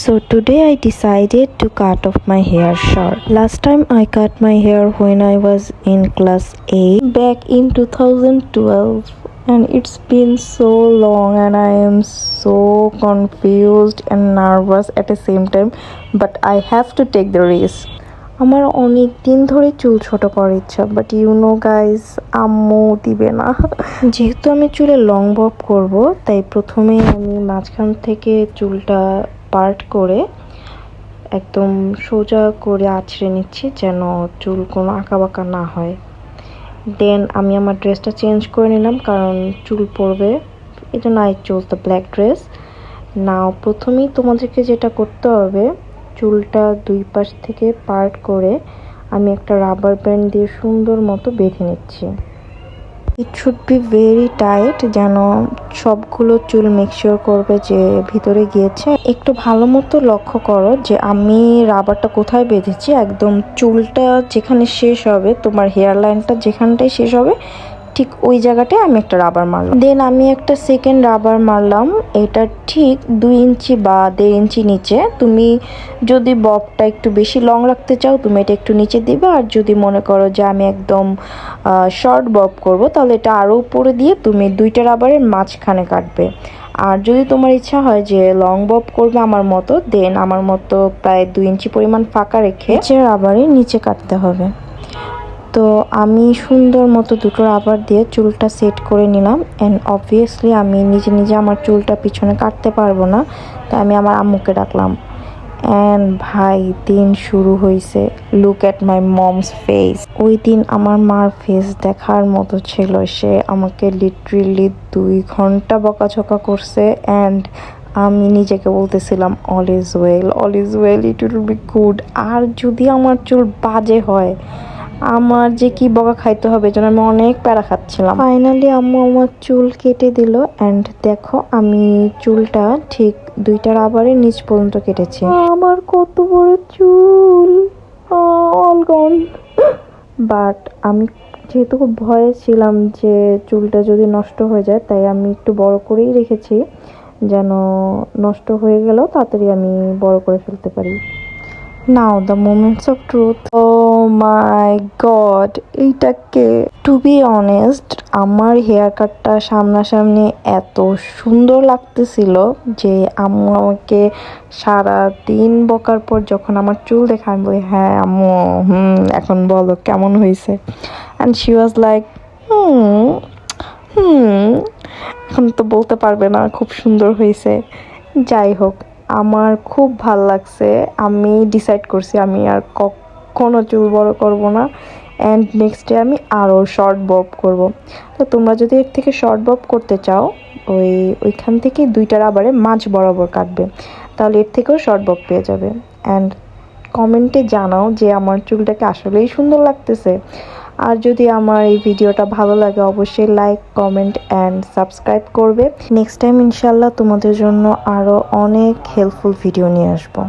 So today I decided to cut off my hair short. Last time I cut my hair when I was in class 8 back in 2012, and it's been so long and I am so confused and nervous at the same time, but I have to take the risk. আমার অনেক দিন ধরে চুল ছোট করার ইচ্ছা, but guys আম্মু দিবে না। যেহেতু আমি চুলে লং বব করব, তাই প্রথমে আমি মাঝখান থেকে চুলটা পার্ট করে একদম সোজা করে আঁচড়ে নিচ্ছি, যেন চুল কোনো আঁকাবাঁকা না হয়। দেন আমি আমার ড্রেসটা চেঞ্জ করে নিলাম, কারণ চুল পড়বে, এই জন্য I choose the black dress. Now প্রথমেই তোমাদেরকে যেটা করতে হবে, চুলটা দুই পাশ থেকে পার্ট করে আমি একটা রাবার ব্যান্ড দিয়ে সুন্দর মতো বেঁধে নিচ্ছি। It should be very tight, যেন সবগুলো চুল মেকশিওর করবে যে ভিতরে গিয়েছে। একটু ভালো মতো লক্ষ্য করো যে আমি রাবারটা কোথায় বেঁধেছি। একদম চুলটা যেখানে শেষ হবে, তোমার হেয়ার লাইনটা যেখানটায় শেষ হবে, ঠিক ওই জায়গাটায় আমি একটা রাবার মারলাম। দেন আমি একটা সেকেন্ড রাবার মারলাম, এটা ঠিক 2 ইঞ্চি বা 1.5 ইঞ্চি নিচে। তুমি যদি ববটা একটু বেশি লং রাখতে চাও, তুমি এটা একটু নিচে দিবে। আর যদি মনে করো যে আমি একদম শর্ট বব করব, তাহলে এটা আরও উপরে দিয়ে তুমি 2টা রাবারের মাঝখানে কাটবে। আর যদি তোমার ইচ্ছা হয় যে লং বব করবে আমার মতো, দেন আমার মতো প্রায় 2 ইঞ্চি পরিমাণ ফাঁকা রেখে রাবারের নিচে কাটতে হবে। তো আমি সুন্দর মতো দুটো রাবার দিয়ে চুলটা সেট করে নিলাম। অ্যান্ড অবভিয়াসলি আমি নিজে নিজে আমার চুলটা পিছনে কাটতে পারবো না, তাই আমি আমার আম্মুকে ডাকলাম। অ্যান্ড ভাই, দিন শুরু হয়েছে। Look at my moms face. ওই দিন আমার মার ফেস দেখার মতো ছিল। সে আমাকে লিটারেলি 2 ঘন্টা বকাঝকা করছে। অ্যান্ড আমি নিজেকে বলতেছিলাম all is well, it will be good. আর যদি আমার চুল বাজে হয়, আমার যে কি বকা খাইতে হবে, যেন আমি অনেক প্যারা খাচ্ছিলাম। ফাইনালি আম্মু আমার চুল কেটে দিল। অ্যান্ড দেখো, আমি চুলটা ঠিক 2টা রাবারের নিচ পর্যন্ত কেটেছি। আমার কত বড় চুল, অল গন। বাট আমি যেহেতু খুব ভয়ে ছিলাম যে চুলটা যদি নষ্ট হয়ে যায়, তাই আমি একটু বড় করেই রেখেছি, যেন নষ্ট হয়ে গেলেও তাড়াতাড়ি আমি বড় করে ফেলতে পারি। Now the moments of truth. Oh my God, এইটাকে টু বি অনেস্ট, আমার হেয়ার কাটটা সামনাসামনি এত সুন্দর লাগতেছিল যে আম্মু আমাকে সারা দিন বকার পর যখন আমার চুল দেখা, আমি বলি হ্যাঁ আম্মু, এখন বলো কেমন হয়েছে। অ্যান্ড শি ওয়াজ লাইক এখন তো বলতে পারবে না খুব সুন্দর হয়েছে। যাই হোক, আমার খুব ভাল লাগছে। আমি ডিসাইড করছি আমি আর কখনো চুল বড় করব না। অ্যান্ড নেক্সট ডে আমি আরও শর্ট বব করব। তো তোমরা যদি এর থেকে শর্ট বব করতে চাও, ওইখান থেকে 2টা রাবারে মাঝ বরাবর কাটবে, তাহলে এর থেকেও শর্ট বব পেয়ে যাবে। অ্যান্ড কমেন্টে জানাও যে আমার চুলটাকে আসলেই সুন্দর লাগতেছে। আর যদি আমার এই ভিডিওটা ভালো লাগে, অবশ্যই লাইক, কমেন্ট অ্যান্ড সাবস্ক্রাইব করবে। নেক্সট টাইম ইনশাল্লাহ তোমাদের জন্য আরও অনেক হেল্পফুল ভিডিও নিয়ে আসবো।